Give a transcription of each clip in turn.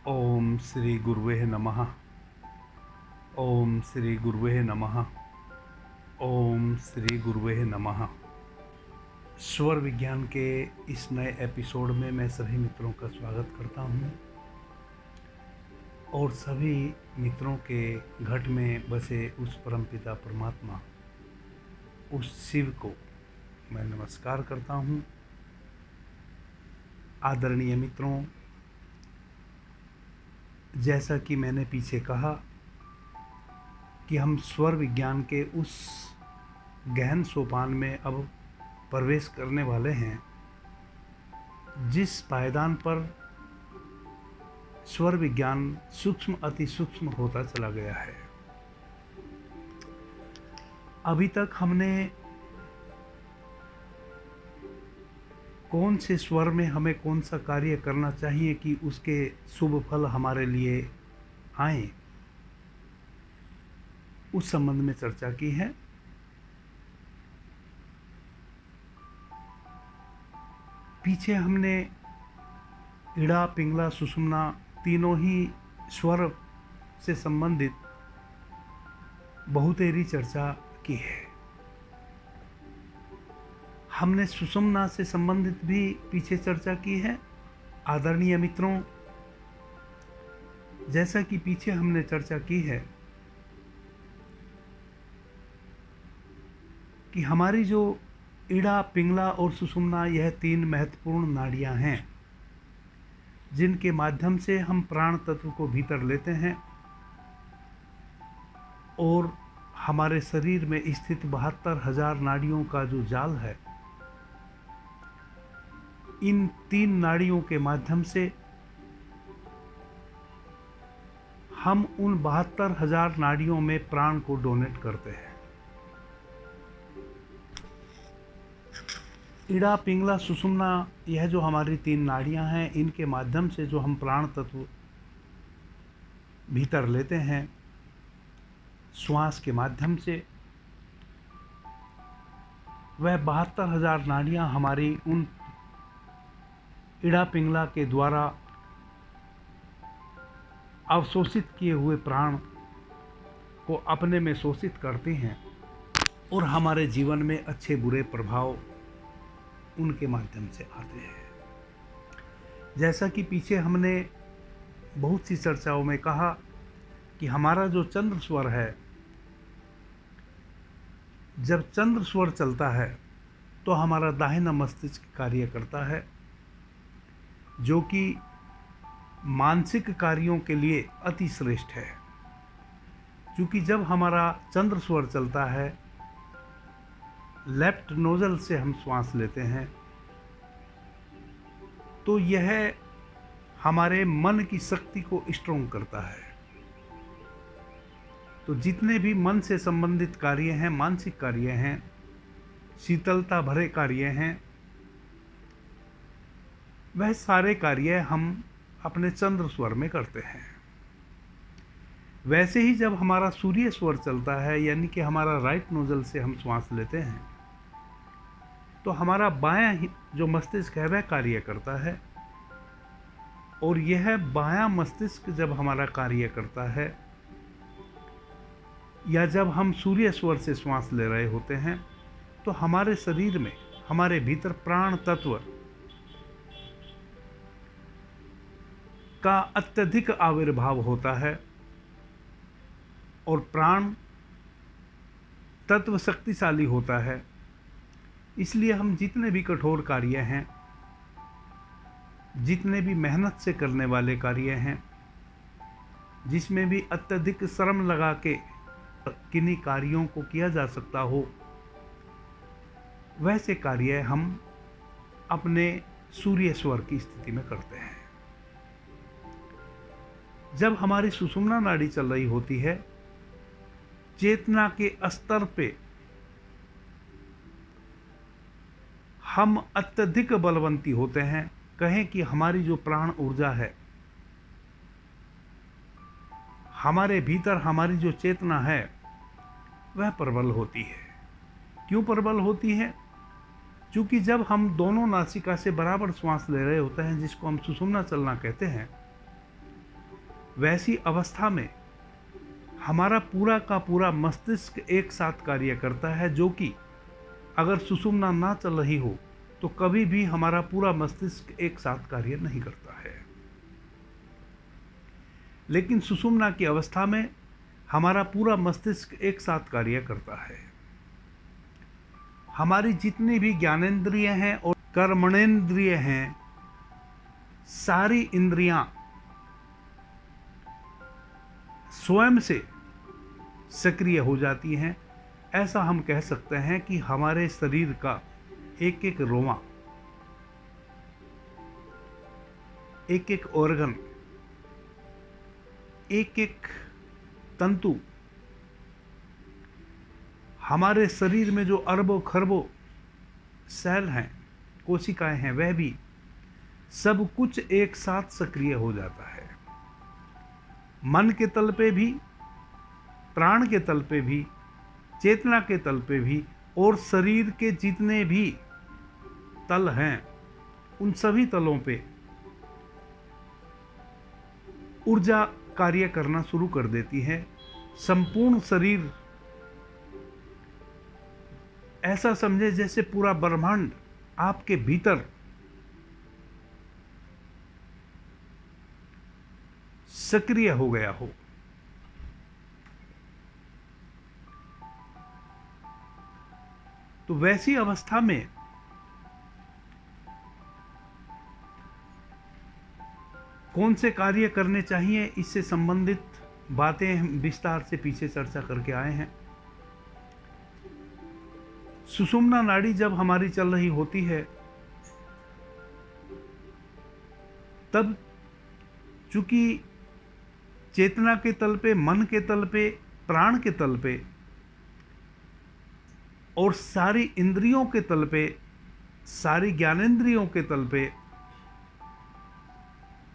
ओम श्री गुरुवे नमः। ओम श्री गुरुवे नमः। ओम श्री गुरुवे नमः। स्वर विज्ञान के इस नए एपिसोड में मैं सभी मित्रों का स्वागत करता हूं और सभी मित्रों के घट में बसे उस परमपिता परमात्मा, उस शिव को मैं नमस्कार करता हूं। आदरणीय मित्रों, जैसा कि मैंने पीछे कहा कि हम स्वर विज्ञान के उस गहन सोपान में अब प्रवेश करने वाले हैं जिस पायदान पर स्वर विज्ञान सूक्ष्म अति सूक्ष्म होता चला गया है। अभी तक हमने कौन से स्वर में हमें कौन सा कार्य करना चाहिए कि उसके शुभ फल हमारे लिए आए, उस संबंध में चर्चा की है। पीछे हमने इड़ा, पिंगला, सुषुम्ना तीनों ही स्वर से संबंधित बहुतेरी चर्चा की है। हमने सुषुम्ना से संबंधित भी पीछे चर्चा की है। आदरणीय मित्रों, जैसा कि पीछे हमने चर्चा की है कि हमारी जो इड़ा, पिंगला और सुषुम्ना यह तीन महत्वपूर्ण नाड़ियां हैं जिनके माध्यम से हम प्राण तत्व को भीतर लेते हैं और हमारे शरीर में स्थित 72,000 नाड़ियों का जो जाल है, इन तीन नाड़ियों के माध्यम से हम उन 72,000 नाड़ियों में प्राण को डोनेट करते हैं। इड़ा, पिंगला, सुषुम्ना यह जो हमारी तीन नाड़ियां हैं, इनके माध्यम से जो हम प्राण तत्व भीतर लेते हैं श्वास के माध्यम से, वह 72,000 नाड़ियां हमारी उन इड़ा, पिंगला के द्वारा अवशोषित किए हुए प्राण को अपने में शोषित करती हैं और हमारे जीवन में अच्छे बुरे प्रभाव उनके माध्यम से आते हैं। जैसा कि पीछे हमने बहुत सी चर्चाओं में कहा कि हमारा जो चंद्र स्वर है, जब चंद्र स्वर चलता है तो हमारा दाहिना मस्तिष्क कार्य करता है, जो कि मानसिक कार्यों के लिए अति श्रेष्ठ है। क्योंकि जब हमारा चंद्र स्वर चलता है, लेफ्ट नोजल से हम श्वास लेते हैं, तो यह हमारे मन की शक्ति को स्ट्रोंग करता है। तो जितने भी मन से संबंधित कार्य हैं, मानसिक कार्य हैं, शीतलता भरे कार्य हैं, वह सारे कार्य हम अपने चंद्र स्वर में करते हैं। वैसे ही जब हमारा सूर्य स्वर चलता है, यानी कि हमारा राइट नोजल से हम श्वास लेते हैं, तो हमारा बायां जो मस्तिष्क है वह कार्य करता है। और यह बायां मस्तिष्क जब हमारा कार्य करता है, या जब हम सूर्य स्वर से श्वास ले रहे होते हैं, तो हमारे शरीर में, हमारे भीतर प्राण तत्व का अत्यधिक आविर्भाव होता है और प्राण तत्व शक्तिशाली होता है। इसलिए हम जितने भी कठोर कार्य हैं, जितने भी मेहनत से करने वाले कार्य हैं, जिसमें भी अत्यधिक श्रम लगा के किन्हीं कार्यों को किया जा सकता हो, वैसे कार्य हम अपने सूर्य स्वर की स्थिति में करते हैं। जब हमारी सुषुम्ना नाड़ी चल रही होती है, चेतना के स्तर पे हम अत्यधिक बलवंती होते हैं। कहें कि हमारी जो प्राण ऊर्जा है, हमारे भीतर हमारी जो चेतना है, वह प्रबल होती है। क्यों प्रबल होती है? क्योंकि जब हम दोनों नासिका से बराबर श्वास ले रहे होते हैं, जिसको हम सुषुम्ना चलना कहते हैं, वैसी अवस्था में हमारा पूरा का पूरा मस्तिष्क एक साथ कार्य करता है, जो कि अगर सुषुम्ना ना चल रही हो तो कभी भी हमारा पूरा मस्तिष्क एक साथ कार्य नहीं करता है। लेकिन सुषुम्ना की अवस्था में हमारा पूरा मस्तिष्क एक साथ कार्य करता है। हमारी जितनी भी ज्ञानेंद्रिय हैं और कर्मणेंद्रिय हैं, सारी इंद्रियां स्वयं से सक्रिय हो जाती हैं। ऐसा हम कह सकते हैं कि हमारे शरीर का एक एक रोमा, एक एक ऑर्गन, एक एक तंतु, हमारे शरीर में जो अरबों खरबों सेल हैं, कोशिकाएं हैं, वह भी सब कुछ एक साथ सक्रिय हो जाता है। मन के तल पे भी, प्राण के तल पे भी, चेतना के तल पे भी, और शरीर के जितने भी तल हैं उन सभी तलों पे ऊर्जा कार्य करना शुरू कर देती है। संपूर्ण शरीर ऐसा समझे जैसे पूरा ब्रह्मांड आपके भीतर सक्रिय हो गया हो। तो वैसी अवस्था में कौन से कार्य करने चाहिए, इससे संबंधित बातें हम विस्तार से पीछे चर्चा करके आए हैं। सुषुम्ना नाड़ी जब हमारी चल रही होती है, तब चूंकि चेतना के तल पे, मन के तल पे, प्राण के तल पे और सारी इंद्रियों के तल पे, सारी ज्ञानेंद्रियों के तल पे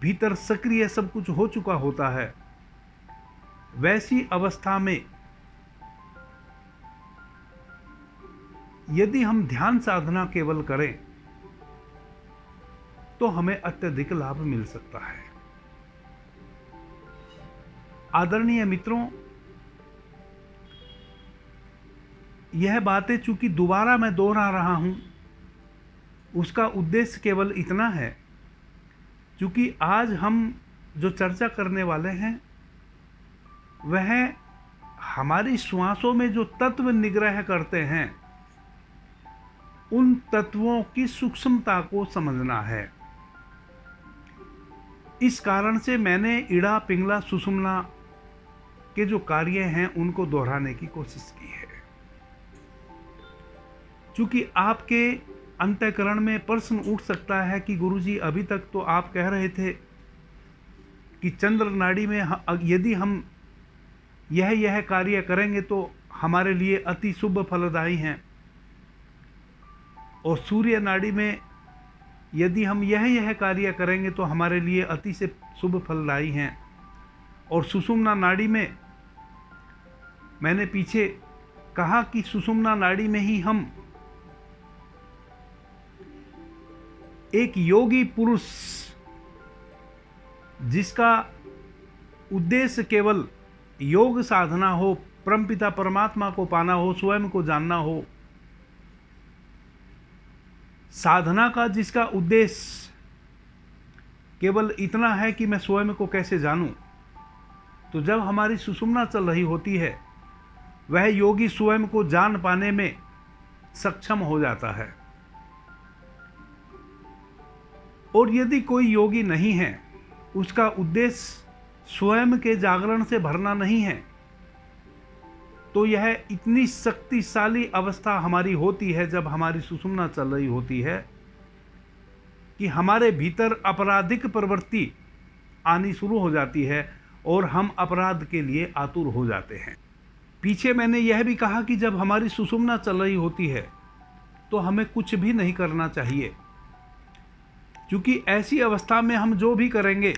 भीतर सक्रिय सब कुछ हो चुका होता है, वैसी अवस्था में यदि हम ध्यान साधना केवल करें तो हमें अत्यधिक लाभ मिल सकता है। आदरणीय मित्रों, यह बातें चूंकि दोबारा मैं दोहरा रहा हूं, उसका उद्देश्य केवल इतना है, क्योंकि आज हम जो चर्चा करने वाले हैं वह हमारी श्वासों में जो तत्व निग्रह करते हैं, उन तत्वों की सूक्ष्मता को समझना है। इस कारण से मैंने इड़ा, पिंगला, सुषुम्ना के जो कार्य हैं उनको दोहराने की कोशिश की है। क्योंकि आपके अंतःकरण में प्रश्न उठ सकता है कि गुरुजी, अभी तक तो आप कह रहे थे कि चंद्र नाड़ी में यदि हम यह कार्य करेंगे तो हमारे लिए अति शुभ फलदायी हैं, और सूर्य नाड़ी में यदि हम यह कार्य करेंगे तो हमारे लिए अति से शुभ फलदायी हैं, और सुषुम्ना नाड़ी में मैंने पीछे कहा कि सुषुम्ना नाड़ी में ही हम एक योगी पुरुष, जिसका उद्देश्य केवल योग साधना हो, परमपिता परमात्मा को पाना हो, स्वयं को जानना हो, साधना का जिसका उद्देश्य केवल इतना है कि मैं स्वयं को कैसे जानूं, तो जब हमारी सुषुम्ना चल रही होती है, वह योगी स्वयं को जान पाने में सक्षम हो जाता है। और यदि कोई योगी नहीं है, उसका उद्देश्य स्वयं के जागरण से भरना नहीं है, तो यह इतनी शक्तिशाली अवस्था हमारी होती है जब हमारी सुषुम्ना चल रही होती है कि हमारे भीतर आपराधिक प्रवृत्ति आनी शुरू हो जाती है और हम अपराध के लिए आतुर हो जाते हैं। पीछे मैंने यह भी कहा कि जब हमारी सुषुम्ना चल रही होती है तो हमें कुछ भी नहीं करना चाहिए, क्योंकि ऐसी अवस्था में हम जो भी करेंगे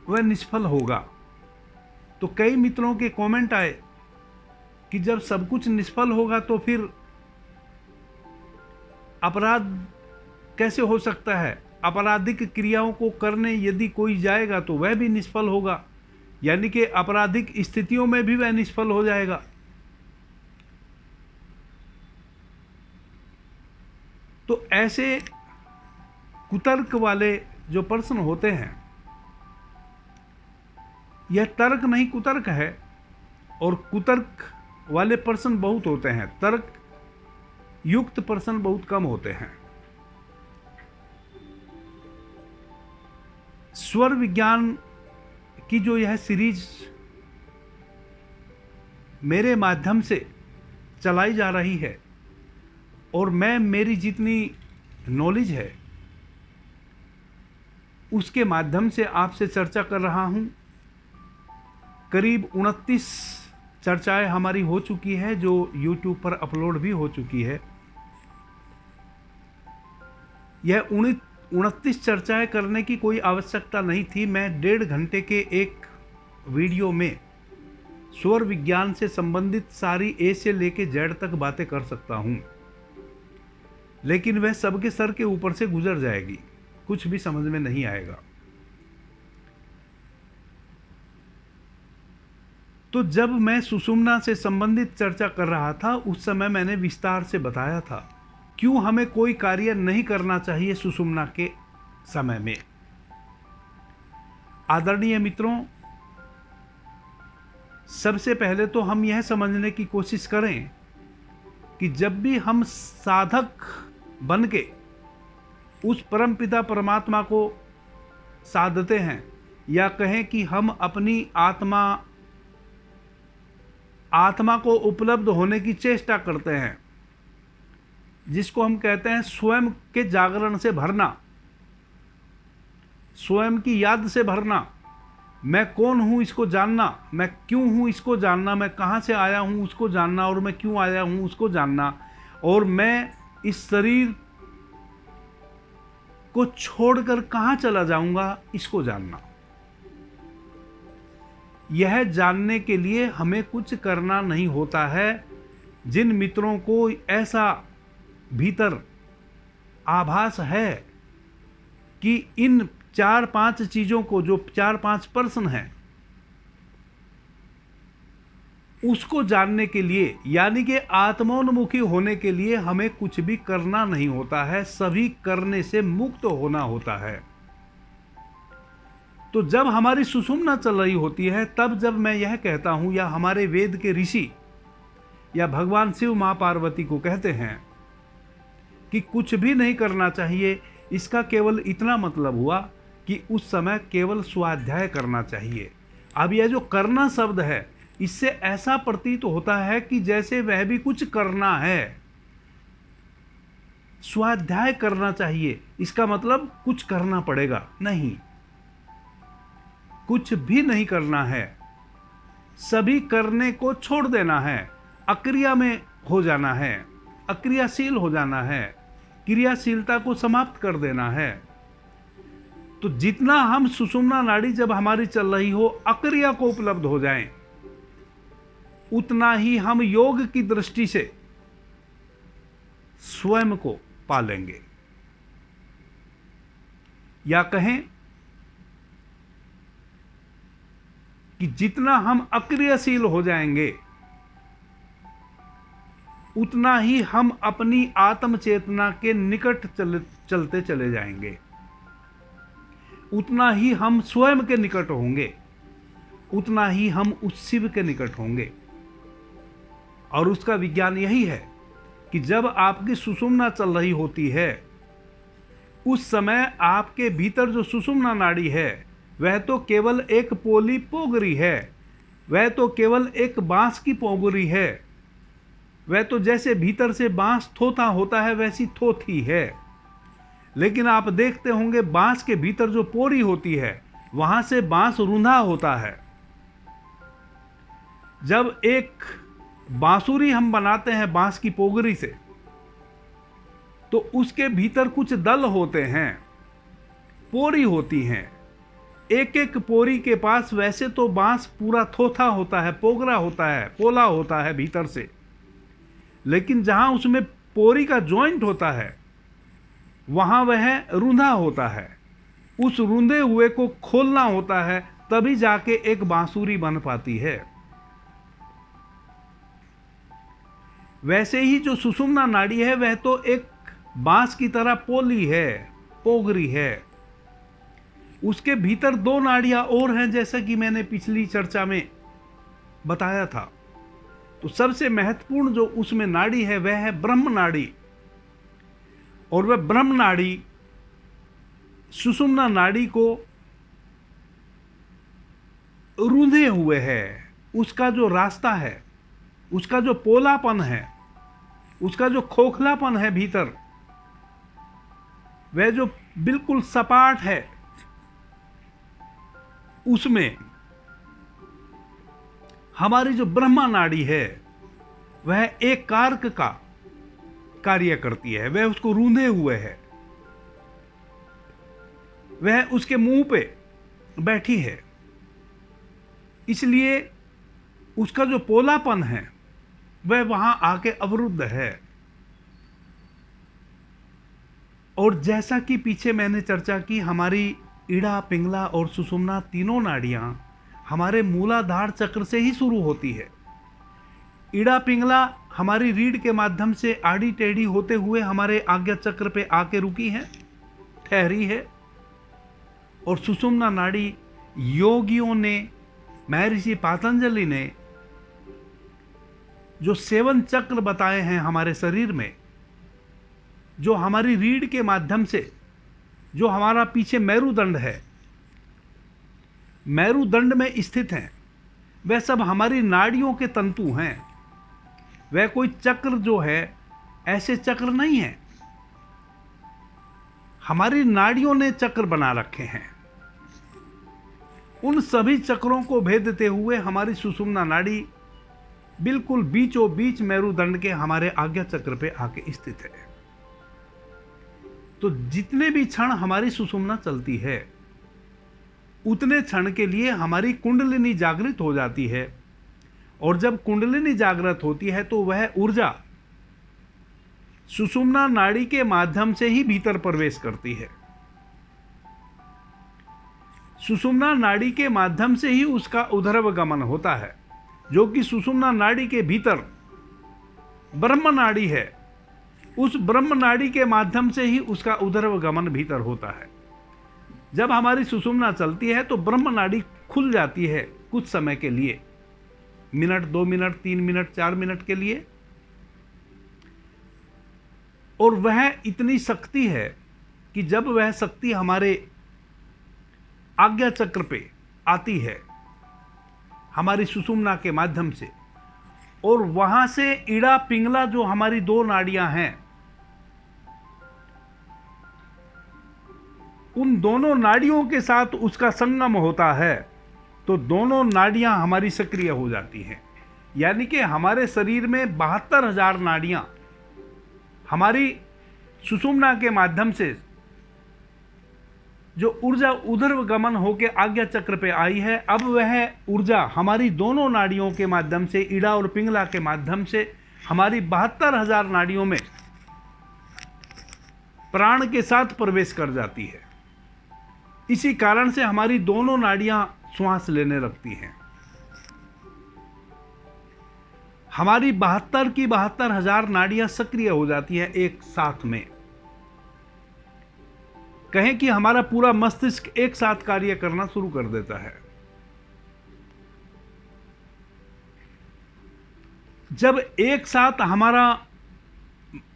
वह निष्फल होगा। तो कई मित्रों के कमेंट आए कि जब सब कुछ निष्फल होगा तो फिर अपराध कैसे हो सकता है, आपराधिक क्रियाओं को करने यदि कोई जाएगा तो वह भी निष्फल होगा, यानी कि आपराधिक स्थितियों में भी वह निष्फल हो जाएगा। तो ऐसे कुतर्क वाले जो पर्सन होते हैं, यह तर्क नहीं कुतर्क है, और कुतर्क वाले पर्सन बहुत होते हैं, तर्क युक्त पर्सन बहुत कम होते हैं। स्वर विज्ञान की जो यह सीरीज मेरे माध्यम से चलाई जा रही है, और मैं मेरी जितनी नॉलेज है उसके माध्यम से आपसे चर्चा कर रहा हूं। करीब 29 चर्चाएं हमारी हो चुकी है, जो YouTube पर अपलोड भी हो चुकी है। यह 29 चर्चाएं करने की कोई आवश्यकता नहीं थी। मैं 1.5 घंटे के एक वीडियो में स्वर विज्ञान से संबंधित सारी ए से लेके जेड तक बातें कर सकता हूं, लेकिन वह सबके सर के ऊपर से गुजर जाएगी, कुछ भी समझ में नहीं आएगा। तो जब मैं सुषुम्ना से संबंधित चर्चा कर रहा था, उस समय मैंने विस्तार से बताया था क्यों हमें कोई कार्य नहीं करना चाहिए सुषुम्ना के समय में। आदरणीय मित्रों, सबसे पहले तो हम यह समझने की कोशिश करें कि जब भी हम साधक बन के उस परमपिता परमात्मा को साधते हैं, या कहें कि हम अपनी आत्मा को उपलब्ध होने की चेष्टा करते हैं, जिसको हम कहते हैं स्वयं के जागरण से भरना, स्वयं की याद से भरना। मैं कौन हूं इसको जानना, मैं क्यों हूं इसको जानना, मैं कहां से आया हूं उसको जानना, और मैं क्यों आया हूं उसको जानना, और मैं इस शरीर को छोड़कर कहां चला जाऊंगा इसको जानना। यह जानने के लिए हमें कुछ करना नहीं होता है। जिन मित्रों को ऐसा भीतर आभास है कि इन 4-5 चीजों को, जो 4-5 पर्सन हैं, उसको जानने के लिए, यानी कि आत्मोन्मुखी होने के लिए हमें कुछ भी करना नहीं होता है, सभी करने से मुक्त होना होता है। तो जब हमारी सुषुम्ना चल रही होती है, तब जब मैं यह कहता हूं, या हमारे वेद के ऋषि या भगवान शिव मां पार्वती को कहते हैं कि कुछ भी नहीं करना चाहिए, इसका केवल इतना मतलब हुआ कि उस समय केवल स्वाध्याय करना चाहिए। अब यह जो करना शब्द है, इससे ऐसा प्रतीत होता है कि जैसे वह भी कुछ करना है, स्वाध्याय करना चाहिए, इसका मतलब कुछ करना पड़ेगा। नहीं, कुछ भी नहीं करना है, सभी करने को छोड़ देना है, अक्रिया में हो जाना है, अक्रियाशील हो जाना है, क्रियाशीलता को समाप्त कर देना है। तो जितना हम सुषुम्ना नाड़ी जब हमारी चल रही हो अक्रिया को उपलब्ध हो जाएं, उतना ही हम योग की दृष्टि से स्वयं को पालेंगे। या कहें कि जितना हम अक्रियाशील हो जाएंगे, उतना ही हम अपनी आत्म चेतना के निकट चलते चले जाएंगे, उतना ही हम स्वयं के निकट होंगे, उतना ही हम उस शिव के निकट होंगे। और उसका विज्ञान यही है कि जब आपकी सुषुम्ना चल रही होती है, उस समय आपके भीतर जो सुषुम्ना नाड़ी है, वह तो केवल एक पोली पोगरी है, वह तो केवल एक बांस की पोगरी है, वह तो जैसे भीतर से बांस थोथा होता है वैसी थोथी है। लेकिन आप देखते होंगे बांस के भीतर जो पोरी होती है, वहां से बांस रूंधा होता है। जब एक बांसुरी हम बनाते हैं बांस की पोगरी से, तो उसके भीतर कुछ दल होते हैं, पोरी होती हैं। एक एक पोरी के पास वैसे तो बांस पूरा थोथा होता है, पोगरा होता है, पोला होता है भीतर से, लेकिन जहां उसमें पोरी का जॉइंट होता है, वहां वह रूंधा होता है। उस रूंधे हुए को खोलना होता है, तभी जाके एक बांसुरी बन पाती है। वैसे ही जो सुषुम्ना नाड़ी है वह तो एक बांस की तरह पोली है, पोगरी है। उसके भीतर दो नाड़ियां और हैं, जैसा कि मैंने पिछली चर्चा में बताया था। तो सबसे महत्वपूर्ण जो उसमें नाड़ी है वह है ब्रह्म नाड़ी, और वह ब्रह्म नाड़ी सुषुम्ना नाड़ी को रूंधे हुए है। उसका जो रास्ता है, उसका जो पोलापन है, उसका जो खोखलापन है भीतर, वह जो बिल्कुल सपाट है, उसमें हमारी जो ब्रह्मा नाड़ी है वह एक कारक का कार्य करती है। वह उसको रूंधे हुए है, वह उसके मुंह पे बैठी है, इसलिए उसका जो पोलापन है वह वहां आके अवरुद्ध है। और जैसा कि पीछे मैंने चर्चा की, हमारी ईड़ा, पिंगला और सुषुम्ना तीनों नाड़ियां हमारे मूलाधार चक्र से ही शुरू होती है। ईड़ा पिंगला हमारी रीढ़ के माध्यम से आड़ी टेढ़ी होते हुए हमारे आज्ञा चक्र पे आके रुकी है, ठहरी है। और सुषुम्ना नाड़ी योगियों ने, महर्षि पातंजलि ने जो 7 चक्र बताए हैं हमारे शरीर में, जो हमारी रीढ़ के माध्यम से, जो हमारा पीछे मेरुदंड है, मेरुदंड में स्थित हैं, वह सब हमारी नाड़ियों के तंतु हैं। वह कोई चक्र जो है ऐसे चक्र नहीं है, हमारी नाड़ियों ने चक्र बना रखे हैं। उन सभी चक्रों को भेदते हुए हमारी सुषुम्ना नाड़ी बिल्कुल बीचों बीच मेरुदंड के हमारे आज्ञा चक्र पे आके स्थित है। तो जितने भी क्षण हमारी सुषुम्ना चलती है, उतने क्षण के लिए हमारी कुंडलिनी जागृत हो जाती है। और जब कुंडलिनी जागृत होती है तो वह ऊर्जा सुषुम्ना नाड़ी के माध्यम से ही भीतर प्रवेश करती है। सुषुम्ना नाड़ी के माध्यम से ही उसका उदरव गमन होता है, जो कि सुषुम्ना नाड़ी के भीतर ब्रह्म नाड़ी है। उस ब्रह्म नाड़ी के माध्यम से ही उसका उदरव गमन भीतर होता है। जब हमारी सुषुम्ना चलती है तो ब्रह्म नाड़ी खुल जाती है कुछ समय के लिए, मिनट, 2 मिनट, 3 मिनट, 4 मिनट के लिए। और वह इतनी शक्ति है कि जब वह शक्ति हमारे आज्ञा चक्र पे आती है हमारी सुषुम्ना के माध्यम से, और वहां से ईड़ा पिंगला जो हमारी 2 नाड़ियां हैं, उन दोनों नाड़ियों के साथ उसका संगम होता है, तो दोनों नाड़ियां हमारी सक्रिय हो जाती हैं। यानी कि हमारे शरीर में 72,000 नाड़ियां हमारी सुषुम्ना के माध्यम से जो ऊर्जा उदर गमन होकर आज्ञा चक्र पे आई है, अब वह ऊर्जा हमारी दोनों नाड़ियों के माध्यम से, ईड़ा और पिंगला के माध्यम से, हमारी 72,000 नाड़ियों में प्राण के साथ प्रवेश कर जाती है। इसी कारण से हमारी दोनों नाड़ियां श्वास लेने लगती हैं। हमारी 72 की 72,000 नाड़ियां सक्रिय हो जाती हैं एक साथ में। कहें कि हमारा पूरा मस्तिष्क एक साथ कार्य करना शुरू कर देता है। जब एक साथ हमारा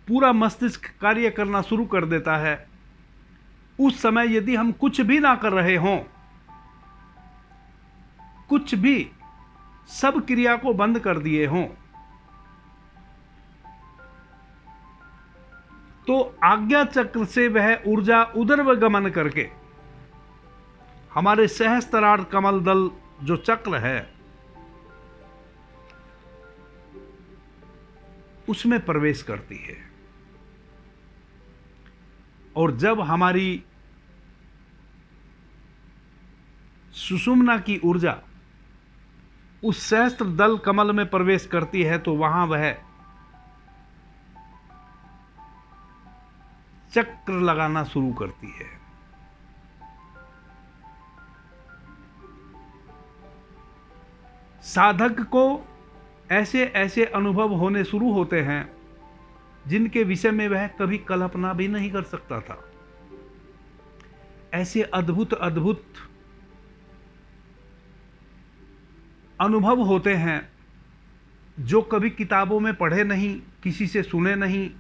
पूरा मस्तिष्क कार्य करना शुरू कर देता है, उस समय यदि हम कुछ भी ना कर रहे हों, कुछ भी, सब क्रिया को बंद कर दिए हों, तो आज्ञा चक्र से वह ऊर्जा उदर्व गमन करके हमारे सहस्त्रार कमल दल जो चक्र है उसमें प्रवेश करती है। और जब हमारी सुषुम्ना की ऊर्जा उस सहस्त्र दल कमल में प्रवेश करती है, तो वहां वह चक्र लगाना शुरू करती है। साधक को ऐसे ऐसे अनुभव होने शुरू होते हैं जिनके विषय में वह कभी कल्पना भी नहीं कर सकता था। ऐसे अद्भुत अद्भुत अनुभव होते हैं जो कभी किताबों में पढ़े नहीं, किसी से सुने नहीं,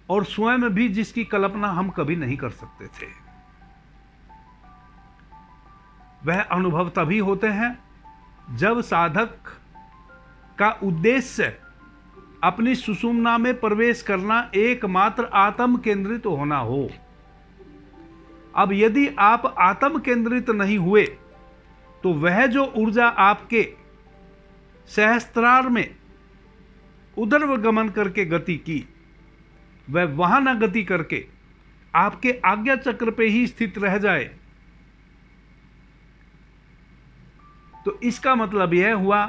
और स्वयं भी जिसकी कल्पना हम कभी नहीं कर सकते थे। वह अनुभव तभी होते हैं जब साधक का उद्देश्य अपनी सुषुम्ना में प्रवेश करना एकमात्र आत्म केंद्रित होना हो। अब यदि आप आत्म केंद्रित नहीं हुए तो वह जो ऊर्जा आपके सहस्त्रार में उदर्वगमन करके गति की, वह वहां न गति करके आपके आज्ञा चक्र पे ही स्थित रह जाए, तो इसका मतलब यह हुआ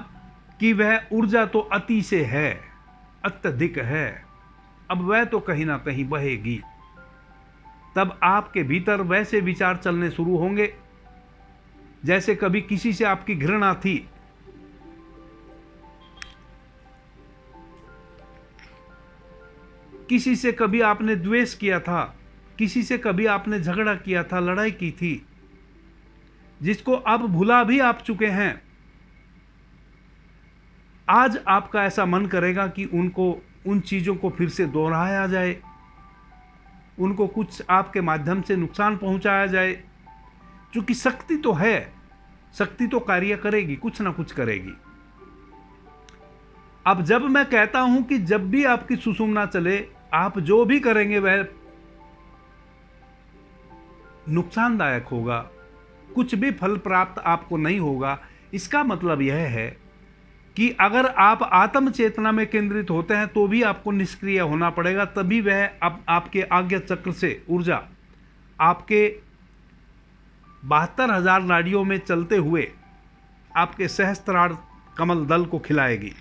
कि वह ऊर्जा तो अति से है, अत्यधिक है। अब वह तो कहीं ना कहीं बहेगी। तब आपके भीतर वैसे विचार चलने शुरू होंगे जैसे कभी किसी से आपकी घृणा थी, किसी से कभी आपने द्वेष किया था, किसी से कभी आपने झगड़ा किया था, लड़ाई की थी, जिसको अब भुला भी आप चुके हैं। आज आपका ऐसा मन करेगा कि उन चीजों को फिर से दोहराया जाए, उनको कुछ आपके माध्यम से नुकसान पहुंचाया जाए। क्योंकि शक्ति तो है, शक्ति तो कार्य करेगी, कुछ ना कुछ करेगी। अब जब मैं कहता हूं कि जब भी आपकी सुषुम्ना चले, आप जो भी करेंगे वह नुकसानदायक होगा, कुछ भी फल प्राप्त आपको नहीं होगा। इसका मतलब यह है कि अगर आप आत्म चेतना में केंद्रित होते हैं तो भी आपको निष्क्रिय होना पड़ेगा, तभी वह आपके आज्ञा चक्र से ऊर्जा आपके 72,000 नाड़ियों में चलते हुए आपके सहस्त्रार कमल दल को खिलाएगी।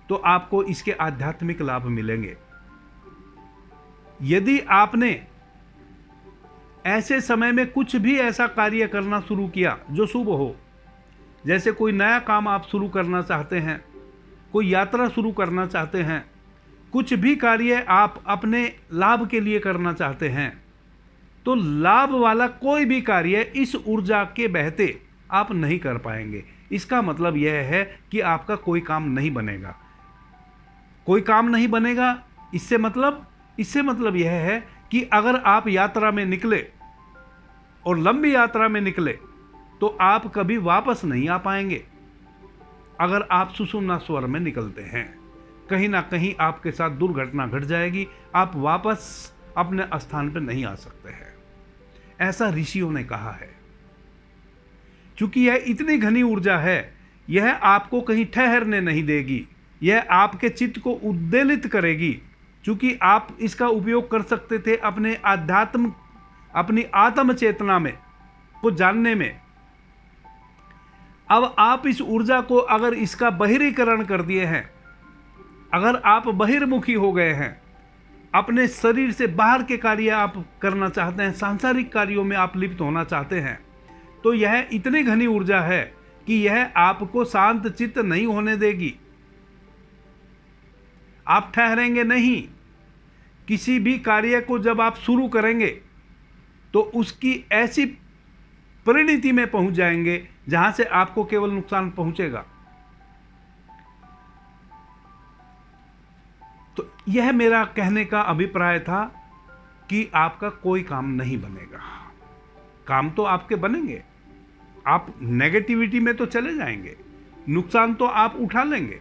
तो आपको इसके आध्यात्मिक लाभ मिलेंगे। यदि आपने ऐसे समय में कुछ भी ऐसा कार्य करना शुरू किया जो शुभ हो, जैसे कोई नया काम आप शुरू करना चाहते हैं, कोई यात्रा शुरू करना चाहते हैं, कुछ भी कार्य आप अपने लाभ के लिए करना चाहते हैं, तो लाभ वाला कोई भी कार्य इस ऊर्जा के बहते आप नहीं कर पाएंगे। इसका मतलब यह है कि आपका कोई काम नहीं बनेगा, कोई काम नहीं बनेगा। इससे मतलब यह है कि अगर आप यात्रा में निकले और लंबी यात्रा में निकले तो आप कभी वापस नहीं आ पाएंगे। अगर आप सुषुम्ना स्वर में निकलते हैं, कहीं ना कहीं आपके साथ दुर्घटना घट जाएगी, आप वापस अपने स्थान पर नहीं आ सकते हैं। ऐसा ऋषियों ने कहा है। क्योंकि यह इतनी घनी ऊर्जा है, यह आपको कहीं ठहरने नहीं देगी, यह आपके चित्त को उद्वेलित करेगी। क्योंकि आप इसका उपयोग कर सकते थे अपनी आत्म चेतना में को जानने में। अब आप इस ऊर्जा को अगर इसका बहिरीकरण कर दिए हैं, अगर आप बहिर्मुखी हो गए हैं, अपने शरीर से बाहर के कार्य आप करना चाहते हैं, सांसारिक कार्यों में आप लिप्त होना चाहते हैं, तो यह इतनी घनी ऊर्जा है कि यह आपको शांत चित्त नहीं होने देगी। आप ठहरेंगे नहीं। किसी भी कार्य को जब आप शुरू करेंगे तो उसकी ऐसी परिणति में पहुंच जाएंगे जहां से आपको केवल नुकसान पहुंचेगा। तो यह मेरा कहने का अभिप्राय था कि आपका कोई काम नहीं बनेगा। काम तो आपके बनेंगे, आप नेगेटिविटी में तो चले जाएंगे, नुकसान तो आप उठा लेंगे,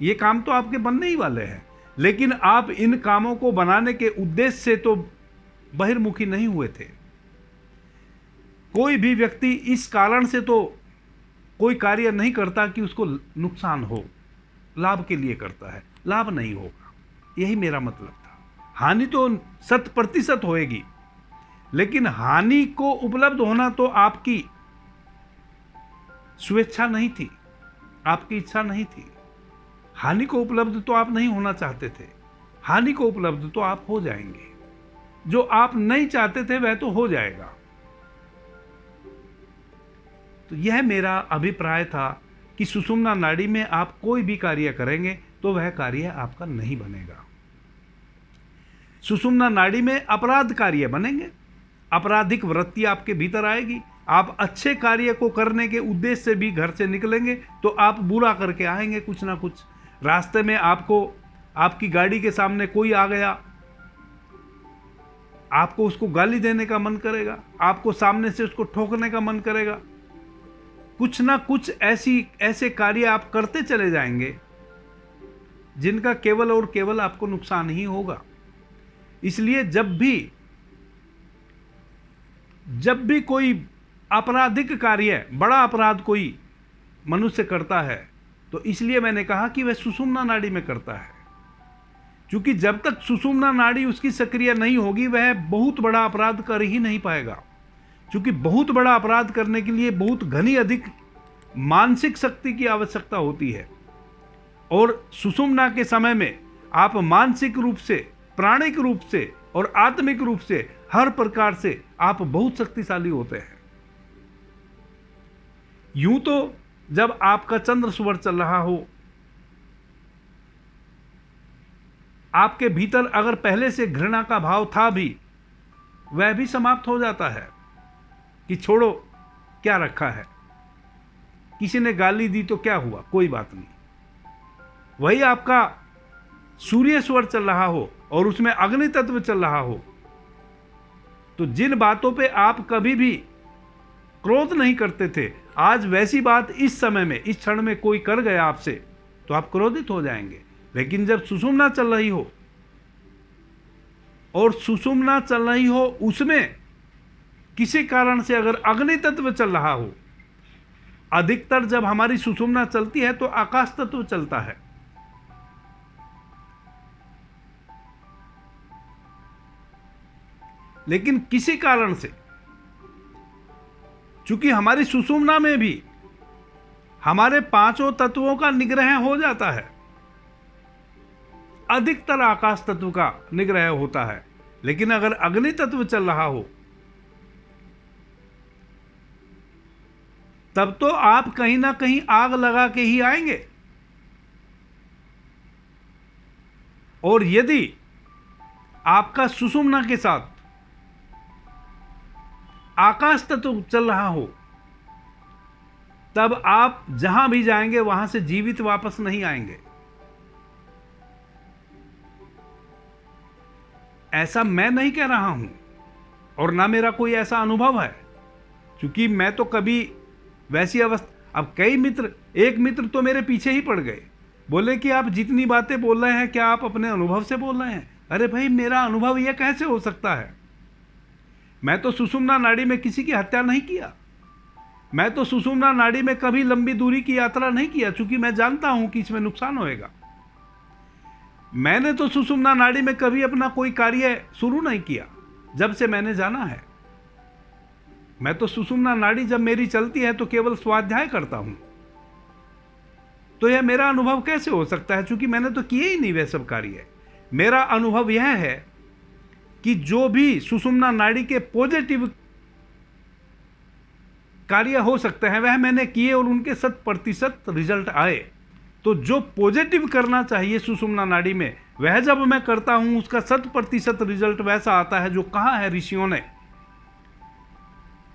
ये काम तो आपके बनने ही वाले हैं। लेकिन आप इन कामों को बनाने के उद्देश्य से तो बहिर्मुखी नहीं हुए थे। कोई भी व्यक्ति इस कारण से तो कोई कार्य नहीं करता कि उसको नुकसान हो, लाभ के लिए करता है। लाभ नहीं होगा, यही मेरा मतलब था। हानि तो 100% होएगी, लेकिन हानि को उपलब्ध होना तो आपकी स्वेच्छा नहीं थी, आपकी इच्छा नहीं थी। हानि को उपलब्ध तो आप नहीं होना चाहते थे, हानि को उपलब्ध तो आप हो जाएंगे। जो आप नहीं चाहते थे वह तो हो जाएगा। तो यह मेरा अभिप्राय था कि सुषुम्ना नाड़ी में आप कोई भी कार्य करेंगे तो वह कार्य आपका नहीं बनेगा। सुषुम्ना नाड़ी में अपराध कार्य बनेंगे, आपराधिक वृत्ति आपके भीतर आएगी। आप अच्छे कार्य को करने के उद्देश्य से भी घर से निकलेंगे तो आप बुरा करके आएंगे कुछ ना कुछ। रास्ते में आपकी गाड़ी के सामने कोई आ गया, आपको उसको गाली देने का मन करेगा, आपको सामने से उसको ठोकने का मन करेगा। कुछ ना कुछ ऐसे कार्य आप करते चले जाएंगे जिनका केवल और केवल आपको नुकसान ही होगा। इसलिए जब भी कोई आपराधिक कार्य, बड़ा अपराध कोई मनुष्य करता है, तो इसलिए मैंने कहा कि वह सुषुम्ना नाड़ी में करता है। क्योंकि जब तक सुषुम्ना नाड़ी उसकी सक्रिय नहीं होगी वह बहुत बड़ा अपराध कर ही नहीं पाएगा। क्योंकि बहुत बड़ा अपराध करने के लिए बहुत घनी अधिक मानसिक शक्ति की आवश्यकता होती है, और सुषुम्ना के समय में आप मानसिक रूप से, प्राणिक रूप से और आत्मिक रूप से हर प्रकार से आप बहुत शक्तिशाली होते हैं। यूं तो जब आपका चंद्र सुवर चल रहा हो, आपके भीतर अगर पहले से घृणा का भाव था भी, वह भी समाप्त हो जाता है कि छोड़ो क्या रखा है, किसी ने गाली दी तो क्या हुआ, कोई बात नहीं। वही आपका सूर्य स्वर चल रहा हो और उसमें अग्नि तत्व चल रहा हो, तो जिन बातों पे आप कभी भी क्रोध नहीं करते थे, आज वैसी बात इस समय में, इस क्षण में कोई कर गया आपसे तो आप क्रोधित हो जाएंगे। लेकिन जब सुषुम्ना चल रही हो, और सुषुम्ना चल रही हो उसमें किसी कारण से अगर अग्नि तत्व चल रहा हो, अधिकतर जब हमारी सुषुम्ना चलती है तो आकाश तत्व चलता है। लेकिन किसी कारण से, चूंकि हमारी सुषुम्ना में भी हमारे पांचों तत्वों का निग्रह हो जाता है, अधिकतर आकाश तत्व का निग्रह होता है, लेकिन अगर अग्नि तत्व चल रहा हो तब तो आप कहीं ना कहीं आग लगा के ही आएंगे। और यदि आपका सुषुम्ना के साथ आकाश तत्व चल रहा हो, तब आप जहां भी जाएंगे वहां से जीवित वापस नहीं आएंगे। ऐसा मैं नहीं कह रहा हूं और ना मेरा कोई ऐसा अनुभव है, क्योंकि मैं तो कभी वैसी अवस्था, अब कई मित्र, एक मित्र तो मेरे पीछे ही पड़ गए, बोले कि आप जितनी बातें बोल रहे हैं क्या आप अपने अनुभव से बोल रहे हैं? अरे भाई, मेरा अनुभव यह कैसे हो सकता है? मैं तो सुषुम्ना नाड़ी में किसी की हत्या नहीं किया, मैं तो सुषुम्ना नाड़ी में कभी लंबी दूरी की यात्रा नहीं किया, चूंकि मैं जानता हूं कि इसमें नुकसान होएगा। मैंने तो सुषुम्ना नाड़ी में कभी अपना कोई कार्य शुरू नहीं किया जब से मैंने जाना है। मैं तो सुषुम्ना नाड़ी जब मेरी चलती है तो केवल स्वाध्याय करता हूं। तो यह मेरा अनुभव कैसे हो सकता है? क्योंकि मैंने तो किए ही नहीं वह सब कार्य। मेरा अनुभव यह है कि जो भी सुषुम्ना नाड़ी के पॉजिटिव कार्य हो सकते हैं वह मैंने किए और उनके 100% रिजल्ट आए। तो जो पॉजिटिव करना चाहिए सुषुम्ना नाड़ी में, वह जब मैं करता हूं उसका 100% रिजल्ट वैसा आता है जो कहा है ऋषियों ने।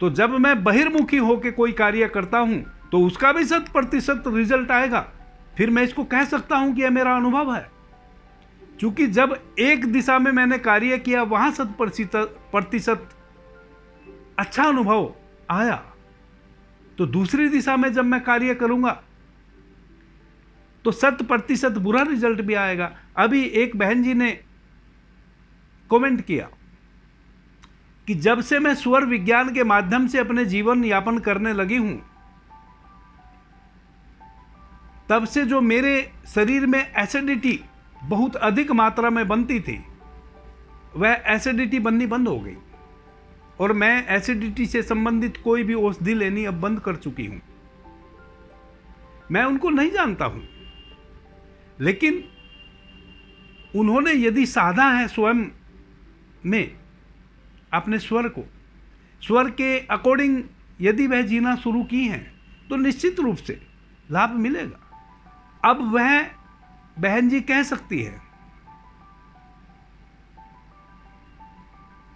तो जब मैं बहिर्मुखी होकर कोई कार्य करता हूं तो उसका भी 100% रिजल्ट आएगा। फिर मैं इसको कह सकता हूं कि यह मेरा अनुभव है, क्योंकि जब एक दिशा में मैंने कार्य किया वहां 100% अच्छा अनुभव आया, तो दूसरी दिशा में जब मैं कार्य करूंगा तो 100% बुरा रिजल्ट भी आएगा। अभी एक बहन जी ने कमेंट किया कि जब से मैं स्वर विज्ञान के माध्यम से अपने जीवन यापन करने लगी हूं, तब से जो मेरे शरीर में एसिडिटी बहुत अधिक मात्रा में बनती थी, वह एसिडिटी बननी बंद हो गई और मैं एसिडिटी से संबंधित कोई भी औषधि लेनी अब बंद कर चुकी हूं। मैं उनको नहीं जानता हूं, लेकिन उन्होंने यदि साधा है स्वयं में अपने स्वर को, स्वर के अकॉर्डिंग यदि वह जीना शुरू की हैं, तो निश्चित रूप से लाभ मिलेगा। अब वह बहन जी कह सकती है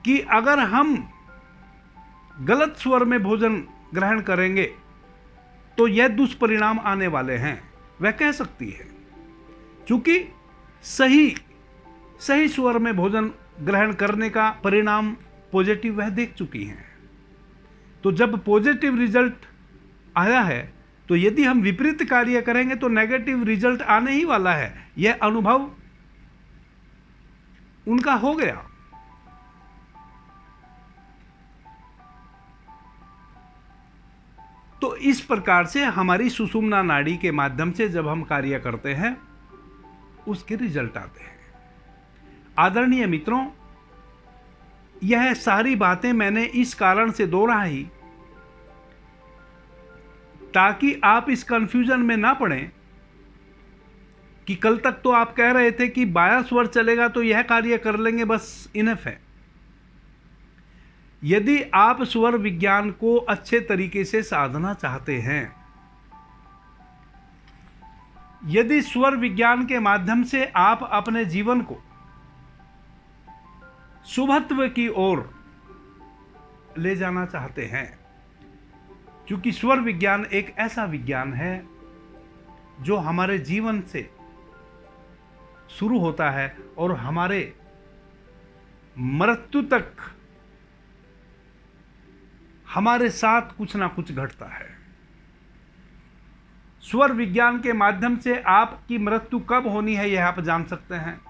कि अगर हम गलत स्वर में भोजन ग्रहण करेंगे तो यह दुष्परिणाम आने वाले हैं, वह कह सकती है, क्योंकि सही स्वर में भोजन ग्रहण करने का परिणाम पॉजिटिव वह देख चुकी हैं। तो जब पॉजिटिव रिजल्ट आया है, तो यदि हम विपरीत कार्य करेंगे तो नेगेटिव रिजल्ट आने ही वाला है। यह अनुभव उनका हो गया। तो इस प्रकार से हमारी सुषुम्ना नाड़ी के माध्यम से जब हम कार्य करते हैं, उसके रिजल्ट आते हैं। आदरणीय मित्रों, यह सारी बातें मैंने इस कारण से दोहराई ताकि आप इस कंफ्यूजन में ना पड़ें कि कल तक तो आप कह रहे थे कि बायां स्वर चलेगा तो यह कार्य कर लेंगे, बस इनफ है। यदि आप स्वर विज्ञान को अच्छे तरीके से साधना चाहते हैं, यदि स्वर विज्ञान के माध्यम से आप अपने जीवन को शुभत्व की ओर ले जाना चाहते हैं, क्योंकि स्वर विज्ञान एक ऐसा विज्ञान है जो हमारे जीवन से शुरू होता है और हमारे मृत्यु तक हमारे साथ कुछ ना कुछ घटता है। स्वर विज्ञान के माध्यम से आपकी मृत्यु कब होनी है यह आप जान सकते हैं।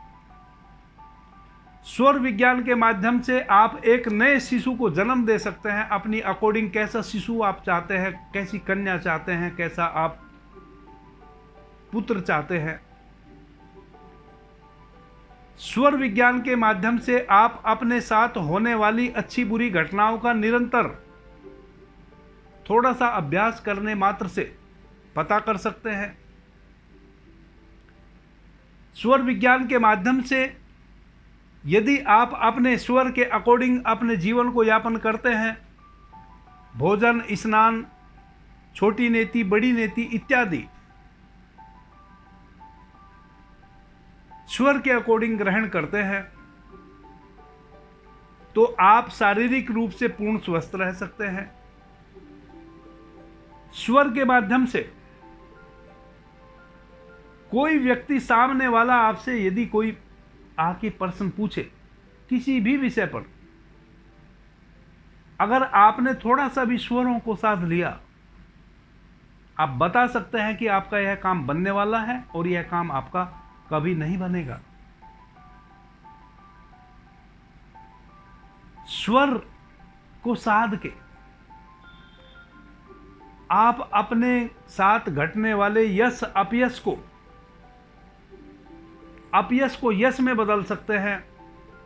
स्वर विज्ञान के माध्यम से आप एक नए शिशु को जन्म दे सकते हैं, अपनी अकॉर्डिंग कैसा शिशु आप चाहते हैं, कैसी कन्या चाहते हैं, कैसा आप पुत्र चाहते हैं। स्वर विज्ञान के माध्यम से आप अपने साथ होने वाली अच्छी बुरी घटनाओं का निरंतर थोड़ा सा अभ्यास करने मात्र से पता कर सकते हैं। स्वर विज्ञान के माध्यम से यदि आप अपने स्वर के अकॉर्डिंग अपने जीवन को यापन करते हैं, भोजन, स्नान, छोटी नेति, बड़ी नेति इत्यादि स्वर के अकॉर्डिंग ग्रहण करते हैं, तो आप शारीरिक रूप से पूर्ण स्वस्थ रह सकते हैं। स्वर के माध्यम से कोई व्यक्ति सामने वाला आपसे यदि कोई आके प्रश्न पूछे किसी भी विषय पर, अगर आपने थोड़ा सा भी स्वरों को साध लिया, आप बता सकते हैं कि आपका यह काम बनने वाला है और यह काम आपका कभी नहीं बनेगा। स्वर को साध के आप अपने साथ घटने वाले यश अपयश को यश में बदल सकते हैं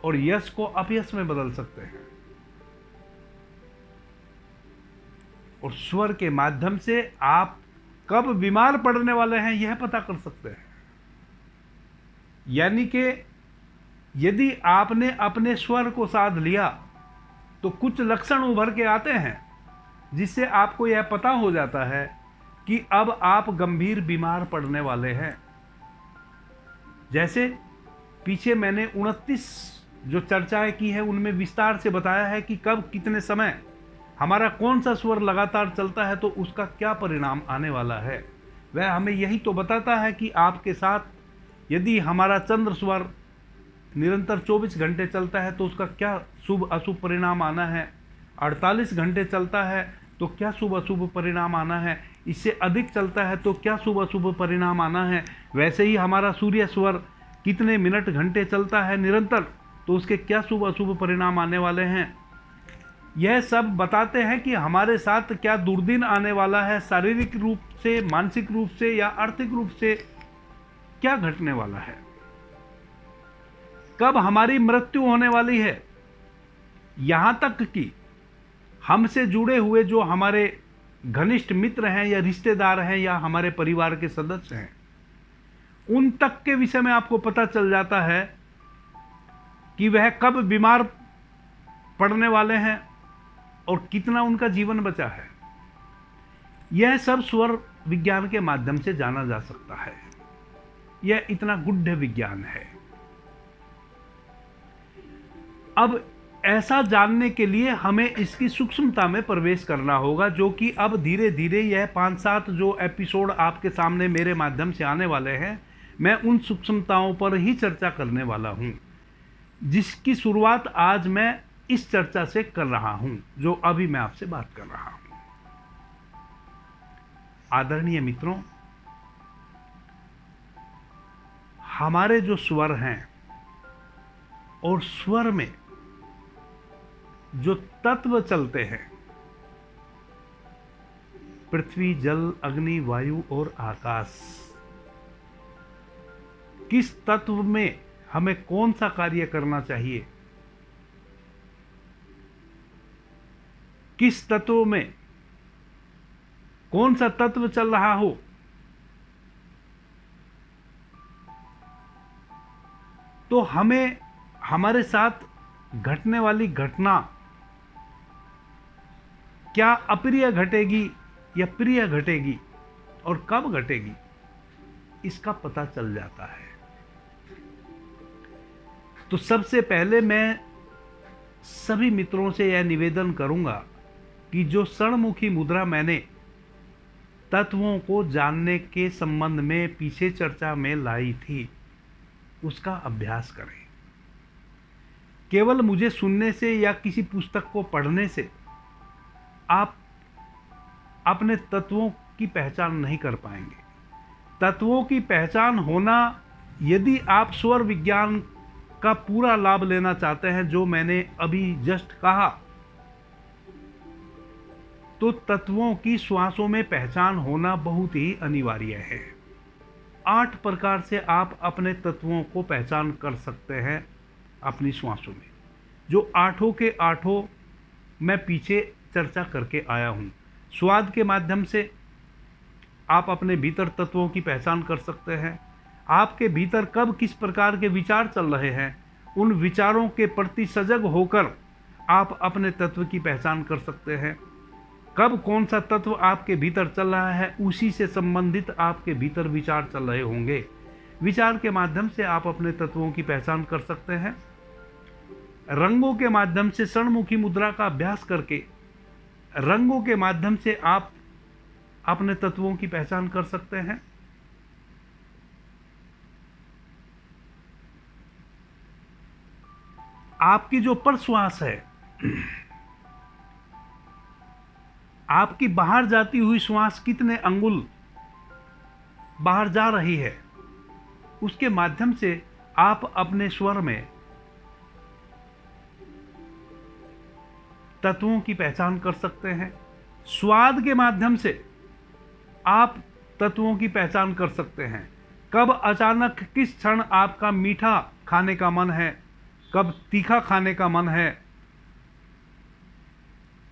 और यश को अपयश में बदल सकते हैं। और स्वर के माध्यम से आप कब बीमार पड़ने वाले हैं यह पता कर सकते हैं। यानी कि यदि आपने अपने स्वर को साध लिया तो कुछ लक्षण उभर के आते हैं जिससे आपको यह पता हो जाता है कि अब आप गंभीर बीमार पड़ने वाले हैं। जैसे पीछे मैंने 29 जो चर्चाएं की है उनमें विस्तार से बताया है कि कब कितने समय हमारा कौन सा स्वर लगातार चलता है तो उसका क्या परिणाम आने वाला है। वह हमें यही तो बताता है कि आपके साथ यदि हमारा चंद्र स्वर निरंतर 24 घंटे चलता है तो उसका क्या शुभ अशुभ परिणाम आना है, 48 घंटे चलता है तो क्या शुभ अशुभ परिणाम आना है, इससे अधिक चलता है तो क्या शुभ अशुभ परिणाम आना है। वैसे ही हमारा सूर्य स्वर कितने मिनट घंटे चलता है निरंतर तो उसके क्या शुभ अशुभ परिणाम आने वाले हैं। यह सब बताते हैं कि हमारे साथ क्या दुर्दिन आने वाला है, शारीरिक रूप से, मानसिक रूप से या आर्थिक रूप से क्या घटने वाला है, कब हमारी मृत्यु होने वाली है। यहां तक कि हमसे जुड़े हुए जो हमारे घनिष्ठ मित्र हैं या रिश्तेदार हैं या हमारे परिवार के सदस्य हैं, उन तक के विषय में आपको पता चल जाता है कि वह कब बीमार पड़ने वाले हैं और कितना उनका जीवन बचा है। यह सब स्वर विज्ञान के माध्यम से जाना जा सकता है। यह इतना गूढ़ विज्ञान है। अब ऐसा जानने के लिए हमें इसकी सूक्ष्मता में प्रवेश करना होगा, जो कि अब धीरे धीरे यह 5-7 जो एपिसोड आपके सामने मेरे माध्यम से आने वाले हैं, मैं उन सूक्ष्मताओं पर ही चर्चा करने वाला हूं, जिसकी शुरुआत आज मैं इस चर्चा से कर रहा हूं, जो अभी मैं आपसे बात कर रहा हूं। आदरणीय मित्रों, हमारे जो स्वर हैं और स्वर में जो तत्व चलते हैं, पृथ्वी, जल, अग्नि, वायु और आकाश, किस तत्व में हमें कौन सा कार्य करना चाहिए, किस तत्व में कौन सा तत्व चल रहा हो, तो हमें हमारे साथ घटने वाली घटना क्या अप्रिय घटेगी या प्रिय घटेगी और कब घटेगी, इसका पता चल जाता है। तो सबसे पहले मैं सभी मित्रों से यह निवेदन करूंगा कि जो षणमुखी मुद्रा मैंने तत्वों को जानने के संबंध में पीछे चर्चा में लाई थी, उसका अभ्यास करें। केवल मुझे सुनने से या किसी पुस्तक को पढ़ने से आप अपने तत्वों की पहचान नहीं कर पाएंगे। तत्वों की पहचान होना, यदि आप स्वर विज्ञान का पूरा लाभ लेना चाहते हैं, जो मैंने अभी जस्ट कहा, तो तत्वों की श्वासों में पहचान होना बहुत ही अनिवार्य है। 8 प्रकार से आप अपने तत्वों को पहचान कर सकते हैं अपनी श्वासों में, जो 8 के 8 मैं पीछे चर्चा करके आया हूं। स्वाद के माध्यम से आप अपने भीतर तत्वों की पहचान कर सकते हैं। आपके भीतर कब किस प्रकार के विचार चल रहे हैं, उन विचारों के प्रति सजग होकर आप अपने तत्व की पहचान कर सकते हैं। कब कौन सा तत्व आपके भीतर चल रहा है, उसी से संबंधित आपके भीतर विचार चल रहे होंगे। विचार के माध्यम से आप अपने तत्वों की पहचान कर सकते हैं। रंगों के माध्यम से षणमुखी मुद्रा का अभ्यास करके रंगों के माध्यम से आप अपने तत्वों की पहचान कर सकते हैं। आपकी जो परश्वास है, आपकी बाहर जाती हुई श्वास कितने अंगुल बाहर जा रही है, उसके माध्यम से आप अपने स्वर में तत्वों की पहचान कर सकते हैं। स्वाद के माध्यम से आप तत्वों की पहचान कर सकते हैं। कब अचानक किस क्षण आपका मीठा खाने का मन है, कब तीखा खाने का मन है,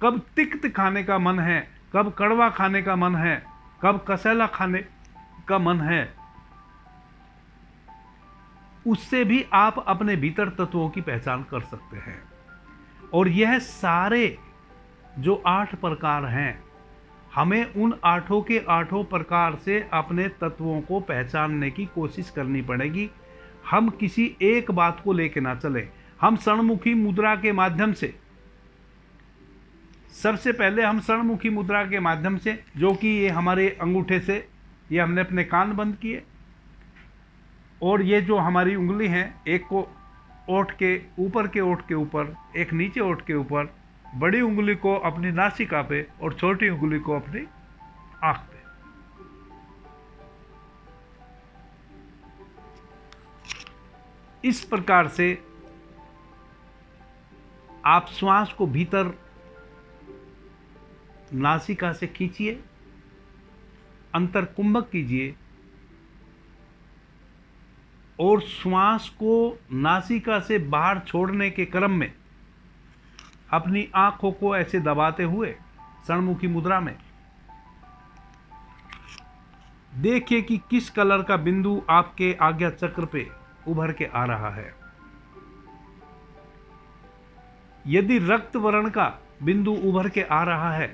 कब तिक्त खाने का मन है, कब कड़वा खाने का मन है, कब कसैला खाने का मन है, उससे भी आप अपने भीतर तत्वों की पहचान कर सकते हैं। और यह सारे जो 8 प्रकार हैं, हमें उन 8 के 8 प्रकार से अपने तत्वों को पहचानने की कोशिश करनी पड़ेगी। हम किसी एक बात को लेकर ना चलें। हम षणमुखी मुद्रा के माध्यम से, सबसे पहले हम षणमुखी मुद्रा के माध्यम से, जो कि ये हमारे अंगूठे से, ये हमने अपने कान बंद किए, और ये जो हमारी उंगली हैं, एक को ओठ के ऊपर के ओठ के ऊपर, एक नीचे ओठ के ऊपर, बड़ी उंगली को अपनी नासिका पे और छोटी उंगली को अपनी आंख पे। इस प्रकार से आप श्वास को भीतर नासिका से खींचिए, अंतर कुंभक कीजिए और श्वास को नासिका से बाहर छोड़ने के क्रम में अपनी आंखों को ऐसे दबाते हुए षणमुखी मुद्रा में देखिए कि किस कलर का बिंदु आपके आज्ञा चक्र पे उभर के आ रहा है। यदि रक्त वर्ण का बिंदु उभर के आ रहा है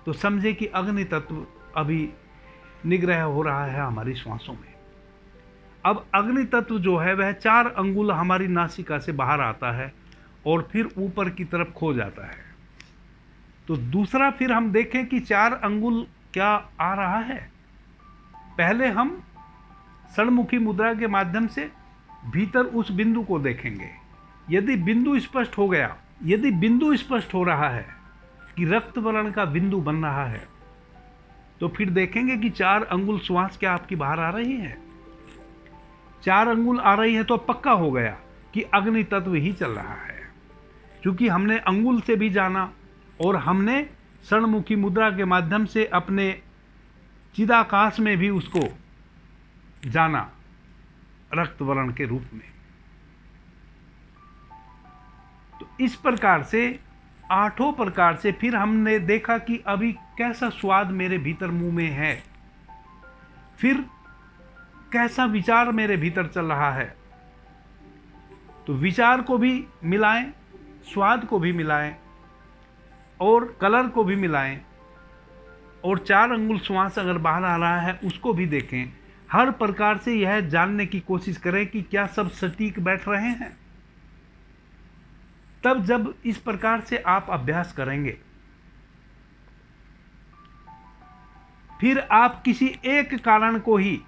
तो समझे कि अग्नि तत्व अभी निग्रह हो रहा है हमारी श्वासों में। अब अग्नि तत्व जो है वह 4 अंगुल हमारी नासिका से बाहर आता है और फिर ऊपर की तरफ खो जाता है। तो दूसरा फिर हम देखें कि 4 अंगुल क्या आ रहा है। पहले हम षणमुखी मुद्रा के माध्यम से भीतर उस बिंदु को देखेंगे। यदि बिंदु स्पष्ट हो गया, यदि बिंदु स्पष्ट हो रहा है कि रक्त वर्ण का बिंदु बन रहा है, तो फिर देखेंगे कि 4 अंगुल श्वास क्या आपकी बाहर आ रही है। 4 अंगुल आ रही है तो पक्का हो गया कि अग्नि तत्व ही चल रहा है, क्योंकि हमने अंगुल से भी जाना और हमने षणमुखी मुद्रा के माध्यम से अपने चिदाकाश में भी उसको जाना रक्त वर्ण के रूप में। तो इस प्रकार से 8 प्रकार से फिर हमने देखा कि अभी कैसा स्वाद मेरे भीतर मुंह में है, फिर कैसा विचार मेरे भीतर चल रहा है। तो विचार को भी मिलाएं, स्वाद को भी मिलाएं और कलर को भी मिलाएं, और 4 अंगुल श्वास अगर बाहर आ रहा है उसको भी देखें। हर प्रकार से यह जानने की कोशिश करें कि क्या सब सटीक बैठ रहे हैं। तब जब इस प्रकार से आप अभ्यास करेंगे, फिर आप किसी एक कारण को ही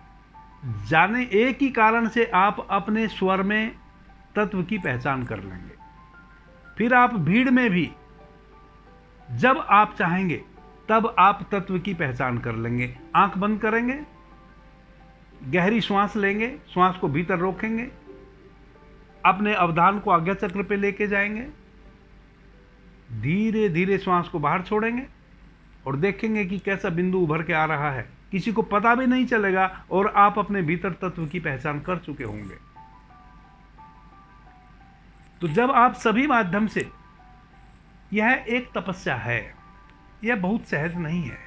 जाने, एक ही कारण से आप अपने स्वर में तत्व की पहचान कर लेंगे। फिर आप भीड़ में भी जब आप चाहेंगे तब आप तत्व की पहचान कर लेंगे। आंख बंद करेंगे, गहरी श्वास लेंगे, श्वास को भीतर रोकेंगे, अपने अवधान को आज्ञा चक्र पे लेके जाएंगे, धीरे धीरे श्वास को बाहर छोड़ेंगे और देखेंगे कि कैसा बिंदु उभर के आ रहा है। किसी को पता भी नहीं चलेगा और आप अपने भीतर तत्व की पहचान कर चुके होंगे। तो जब आप सभी माध्यम से, यह एक तपस्या है, यह बहुत सहज नहीं है।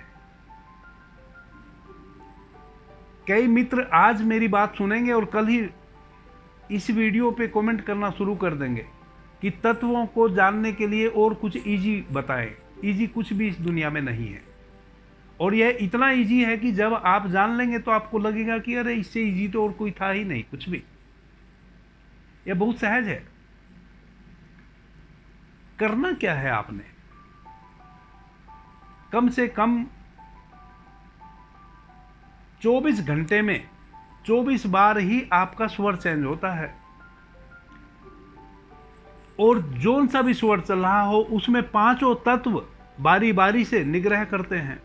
कई मित्र आज मेरी बात सुनेंगे और कल ही इस वीडियो पे कमेंट करना शुरू कर देंगे कि तत्वों को जानने के लिए और कुछ इजी बताएं। इजी कुछ भी इस दुनिया में नहीं है, और यह इतना इजी है कि जब आप जान लेंगे तो आपको लगेगा कि अरे इससे इजी तो और कोई था ही नहीं कुछ भी। यह बहुत सहज है। करना क्या है, आपने कम से कम 24 घंटे में 24 बार ही आपका स्वर चेंज होता है, और जोन सा भी स्वर चल रहा हो उसमें 5 तत्व बारी बारी से निग्रह करते हैं।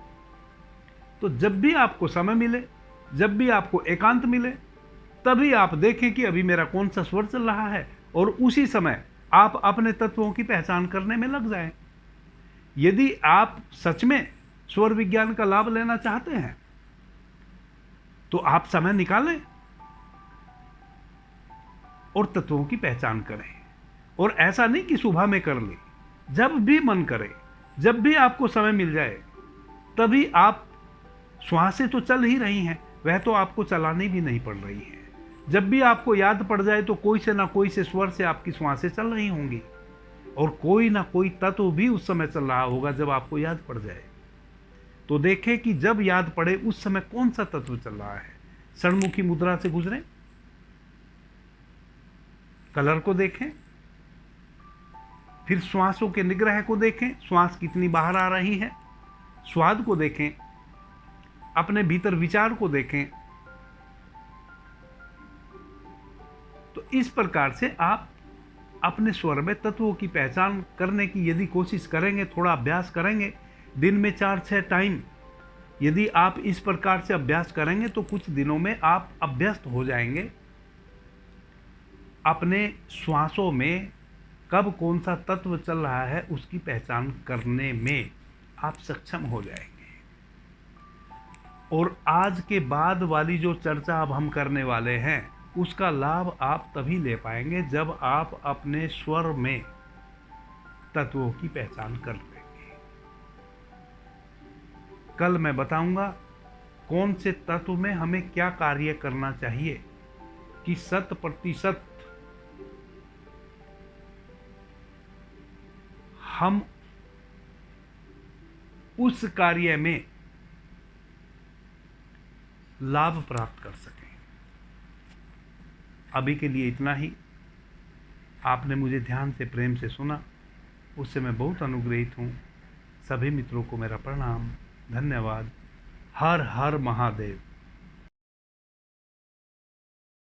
तो जब भी आपको समय मिले, जब भी आपको एकांत मिले, तभी आप देखें कि अभी मेरा कौन सा स्वर चल रहा है, और उसी समय आप अपने तत्वों की पहचान करने में लग जाएं। यदि आप सच में स्वर विज्ञान का लाभ लेना चाहते हैं तो आप समय निकालें और तत्वों की पहचान करें। और ऐसा नहीं कि सुबह में कर ले, जब भी मन करे, जब भी आपको समय मिल जाए, तभी आप, श्वासें तो चल ही रही हैं, वह तो आपको चलानी भी नहीं पड़ रही है। जब भी आपको याद पड़ जाए तो कोई से ना कोई से स्वर से आपकी श्वासें चल रही होंगी, और कोई ना कोई तत्व भी उस समय चल रहा होगा जब आपको याद पड़ जाए। तो देखें कि जब याद पड़े उस समय कौन सा तत्व चल रहा है। षणमुखी मुद्रा से गुजरें, कलर को देखें, फिर श्वासों के निग्रह को देखें, श्वास कितनी बाहर आ रही है, स्वाद को देखें, अपने भीतर विचार को देखें। तो इस प्रकार से आप अपने स्वर में तत्वों की पहचान करने की यदि कोशिश करेंगे, थोड़ा अभ्यास करेंगे, दिन में 4-6 टाइम यदि आप इस प्रकार से अभ्यास करेंगे तो कुछ दिनों में आप अभ्यस्त हो जाएंगे। अपने श्वासों में कब कौन सा तत्व चल रहा है उसकी पहचान करने में आप सक्षम हो जाएंगे। और आज के बाद वाली जो चर्चा अब हम करने वाले हैं उसका लाभ आप तभी ले पाएंगे जब आप अपने स्वर में तत्वों की पहचान कर लेंगे। कल मैं बताऊंगा कौन से तत्व में हमें क्या कार्य करना चाहिए कि 100% हम उस कार्य में लाभ प्राप्त कर सकें। अभी के लिए इतना ही। आपने मुझे ध्यान से, प्रेम से सुना, उससे मैं बहुत अनुग्रहित हूँ। सभी मित्रों को मेरा प्रणाम, धन्यवाद। हर हर महादेव।